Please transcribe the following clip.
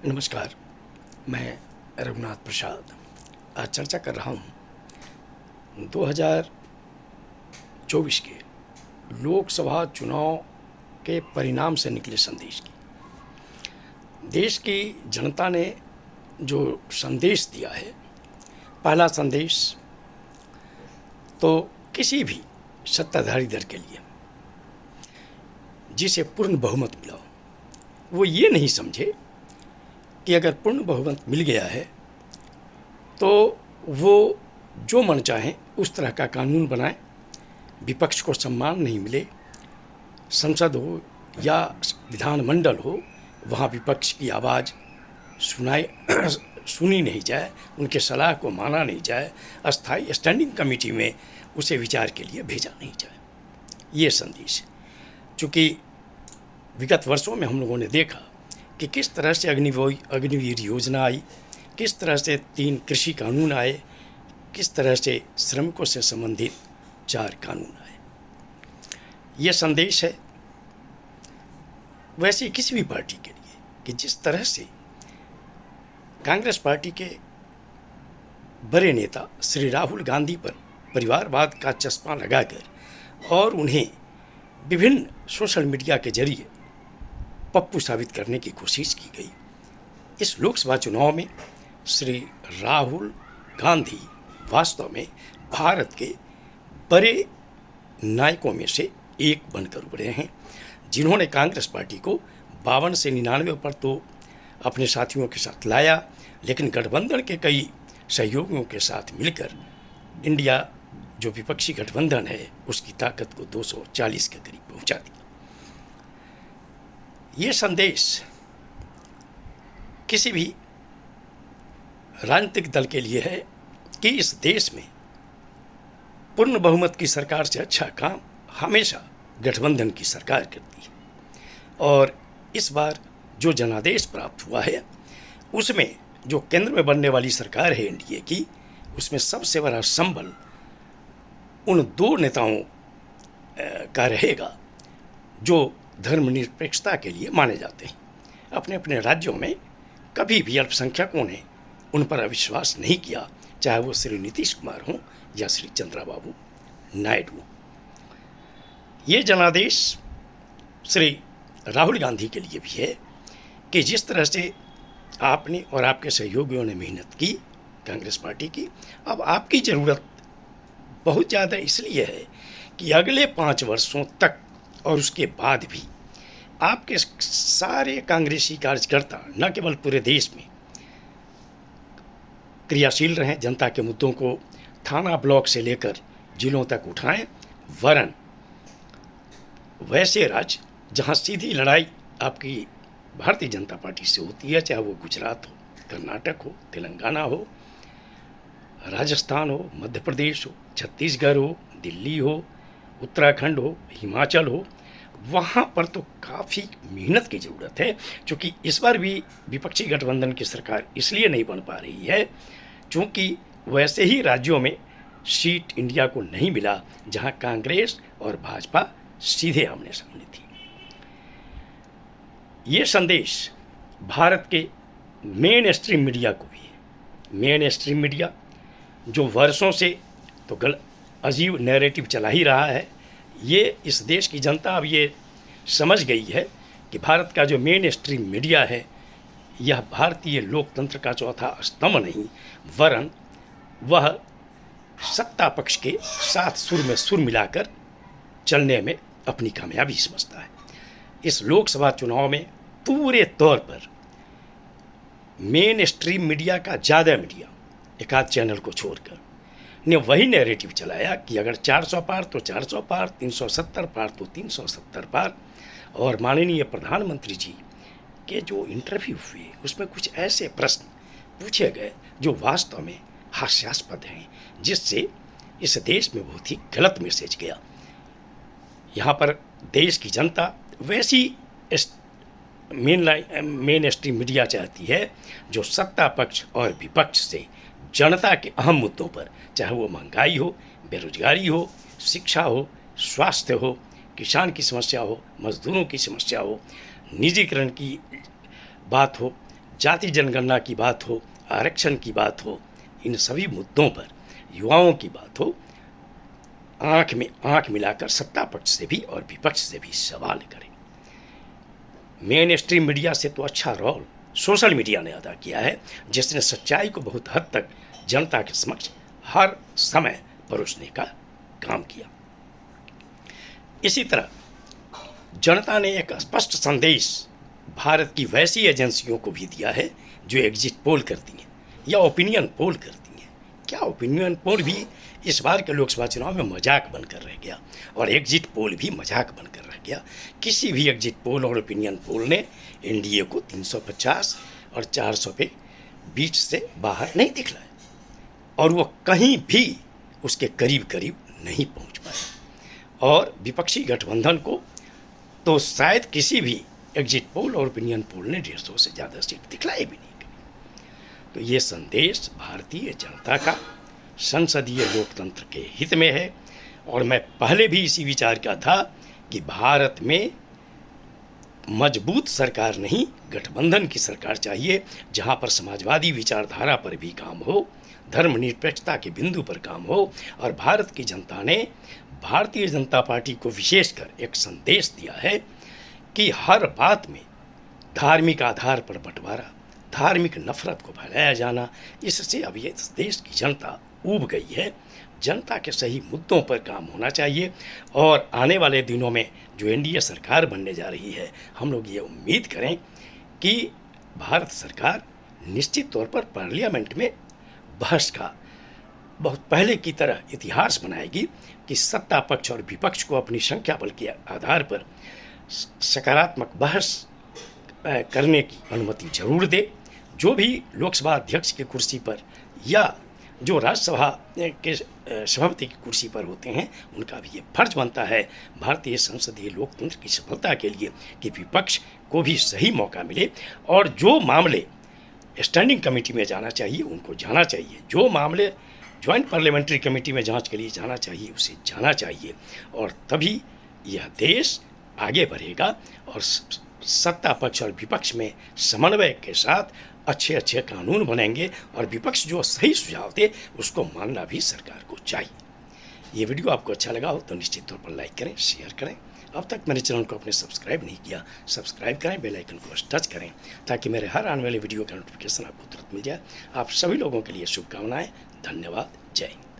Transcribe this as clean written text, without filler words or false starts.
नमस्कार। मैं रघुनाथ प्रसाद आज चर्चा कर रहा हूँ 2024 के लोकसभा चुनाव के परिणाम से निकले संदेश की। देश की जनता ने जो संदेश दिया है, पहला संदेश तो किसी भी सत्ताधारी दल के लिए जिसे पूर्ण बहुमत मिला हो, वो ये नहीं समझे कि अगर पूर्ण बहुमत मिल गया है तो वो जो मन चाहे उस तरह का कानून बनाए, विपक्ष को सम्मान नहीं मिले, संसद हो या विधानमंडल हो, वहाँ विपक्ष की आवाज़ सुनी नहीं जाए, उनके सलाह को माना नहीं जाए, अस्थाई स्टैंडिंग कमेटी में उसे विचार के लिए भेजा नहीं जाए। ये संदेश है। चूँकि विगत वर्षों में हम लोगों ने देखा कि किस तरह से अग्निवीर योजना आई, किस तरह से 3 कृषि कानून आए, किस तरह से श्रमिकों से संबंधित 4 कानून आए। ये संदेश है वैसे किसी भी पार्टी के लिए कि जिस तरह से कांग्रेस पार्टी के बड़े नेता श्री राहुल गांधी पर परिवारवाद का चश्मा लगाकर और उन्हें विभिन्न सोशल मीडिया के जरिए पप्पू साबित करने की कोशिश की गई। इस लोकसभा चुनाव में श्री राहुल गांधी वास्तव में भारत के बड़े नायकों में से एक बनकर उभरे हैं, जिन्होंने कांग्रेस पार्टी को 52 से 99 पर तो अपने साथियों के साथ लाया, लेकिन गठबंधन के कई सहयोगियों के साथ मिलकर इंडिया जो विपक्षी गठबंधन है उसकी ताकत को 240 के करीब पहुंचा दिया। ये संदेश किसी भी राजनीतिक दल के लिए है कि इस देश में पूर्ण बहुमत की सरकार से अच्छा काम हमेशा गठबंधन की सरकार करती है, और इस बार जो जनादेश प्राप्त हुआ है उसमें जो केंद्र में बनने वाली सरकार है एनडीए की, उसमें सबसे बड़ा संबल उन 2 नेताओं का रहेगा जो धर्मनिरपेक्षता के लिए माने जाते हैं। अपने अपने राज्यों में कभी भी अल्पसंख्यकों ने उन पर अविश्वास नहीं किया, चाहे वो श्री नीतीश कुमार हों या श्री चंद्रबाबू नायडू। ये जनादेश श्री राहुल गांधी के लिए भी है कि जिस तरह से आपने और आपके सहयोगियों ने मेहनत की कांग्रेस पार्टी की, अब आपकी ज़रूरत बहुत ज़्यादा इसलिए है कि अगले 5 वर्षों तक और उसके बाद भी आपके सारे कांग्रेसी कार्यकर्ता न केवल पूरे देश में क्रियाशील रहें, जनता के मुद्दों को थाना ब्लॉक से लेकर जिलों तक उठाएं, वरन वैसे राज्य जहां सीधी लड़ाई आपकी भारतीय जनता पार्टी से होती है, चाहे वो गुजरात हो, कर्नाटक हो, तेलंगाना हो, राजस्थान हो, मध्य प्रदेश हो, छत्तीसगढ़ हो, दिल्ली हो, उत्तराखंड हो, हिमाचल हो, वहाँ पर तो काफ़ी मेहनत की ज़रूरत है। क्योंकि इस बार भी विपक्षी गठबंधन की सरकार इसलिए नहीं बन पा रही है क्योंकि वैसे ही राज्यों में सीट इंडिया को नहीं मिला जहाँ कांग्रेस और भाजपा सीधे आमने सामने थी। ये संदेश भारत के मेन स्ट्रीम मीडिया को भी है। मेन स्ट्रीम मीडिया जो वर्षों से तो अजीब नैरेटिव चला ही रहा है, ये इस देश की जनता अब ये समझ गई है कि भारत का जो मेन स्ट्रीम मीडिया है यह भारतीय लोकतंत्र का चौथा स्तंभ नहीं, वरन वह सत्ता पक्ष के साथ सुर में सुर मिलाकर चलने में अपनी कामयाबी समझता है। इस लोकसभा चुनाव में पूरे तौर पर मेन स्ट्रीम मीडिया का ज़्यादा मीडिया, एक आध चैनल को छोड़कर, ने वही नैरेटिव चलाया कि अगर 400 पार तो 400 पार, 370 पार तो 370 पार। और माननीय प्रधानमंत्री जी के जो इंटरव्यू हुए उसमें कुछ ऐसे प्रश्न पूछे गए जो वास्तव में हास्यास्पद हैं, जिससे इस देश में बहुत ही गलत मैसेज गया। यहाँ पर देश की जनता वैसी मेन स्ट्रीम मीडिया चाहती है जो सत्ता पक्ष और विपक्ष से जनता के अहम मुद्दों पर, चाहे वो महंगाई हो, बेरोजगारी हो, शिक्षा हो, स्वास्थ्य हो, किसान की समस्या हो, मजदूरों की समस्या हो, निजीकरण की बात हो, जाति जनगणना की बात हो, आरक्षण की बात हो, इन सभी मुद्दों पर युवाओं की बात हो, आंख में आंख मिलाकर सत्ता पक्ष से भी और विपक्ष से भी सवाल करें। मेन स्ट्रीम मीडिया से तो अच्छा रोल सोशल मीडिया ने अदा किया है, जिसने सच्चाई को बहुत हद तक जनता के समक्ष हर समय परोसने का काम किया। इसी तरह जनता ने एक स्पष्ट संदेश भारत की वैसी एजेंसियों को भी दिया है जो एग्जिट पोल करती हैं या ओपिनियन पोल करती हैं। क्या ओपिनियन पोल भी इस बार के लोकसभा चुनाव में मजाक बनकर रह गया और एग्जिट पोल भी मजाक बनकर रह गया। किसी भी एग्जिट पोल और ओपिनियन पोल ने एनडीए को 350 और 400 पे बीच से बाहर नहीं दिखलाया और वो कहीं भी उसके करीब करीब नहीं पहुंच पाया। और विपक्षी गठबंधन को तो शायद किसी भी एग्जिट पोल और ओपिनियन पोल ने 150 से ज़्यादा सीट दिखलाई भी नहीं कभी। तो ये संदेश भारतीय जनता का संसदीय लोकतंत्र के हित में है। और मैं पहले भी इसी विचार का था कि भारत में मजबूत सरकार नहीं, गठबंधन की सरकार चाहिए, जहां पर समाजवादी विचारधारा पर भी काम हो, धर्मनिरपेक्षता के बिंदु पर काम हो। और भारत की जनता ने भारतीय जनता पार्टी को विशेषकर एक संदेश दिया है कि हर बात में धार्मिक आधार पर बंटवारा, धार्मिक नफरत को फैलाया जाना, इससे अब ये देश की जनता ऊब गई है। जनता के सही मुद्दों पर काम होना चाहिए। और आने वाले दिनों में जो एनडीए सरकार बनने जा रही है, हम लोग ये उम्मीद करें कि भारत सरकार निश्चित तौर पर पार्लियामेंट में बहस का बहुत पहले की तरह इतिहास बनाएगी कि सत्ता पक्ष और विपक्ष को अपनी संख्या बल के आधार पर सकारात्मक बहस करने की अनुमति जरूर दे। जो भी लोकसभा अध्यक्ष की कुर्सी पर या जो राज्यसभा के सभापति की कुर्सी पर होते हैं, उनका भी ये फर्ज बनता है भारतीय संसदीय लोकतंत्र की सफलता के लिए कि विपक्ष को भी सही मौका मिले और जो मामले स्टैंडिंग कमेटी में जाना चाहिए उनको जाना चाहिए, जो मामले ज्वाइंट पार्लियामेंट्री कमेटी में जांच के लिए जाना चाहिए उसे जाना चाहिए। और तभी यह देश आगे बढ़ेगा और सत्ता पक्ष और विपक्ष में समन्वय के साथ अच्छे अच्छे कानून बनेंगे और विपक्ष जो सही सुझाव दे उसको मानना भी सरकार को चाहिए। ये वीडियो आपको अच्छा लगा हो तो निश्चित तौर पर लाइक करें, शेयर करें। अब तक मेरे चैनल को आपने सब्सक्राइब नहीं किया, सब्सक्राइब करें, बेल आइकन को टच करें ताकि मेरे हर आने वाले वीडियो का नोटिफिकेशन आपको तुरंत मिल जाए। आप सभी लोगों के लिए शुभकामनाएं। धन्यवाद। जय हिंद।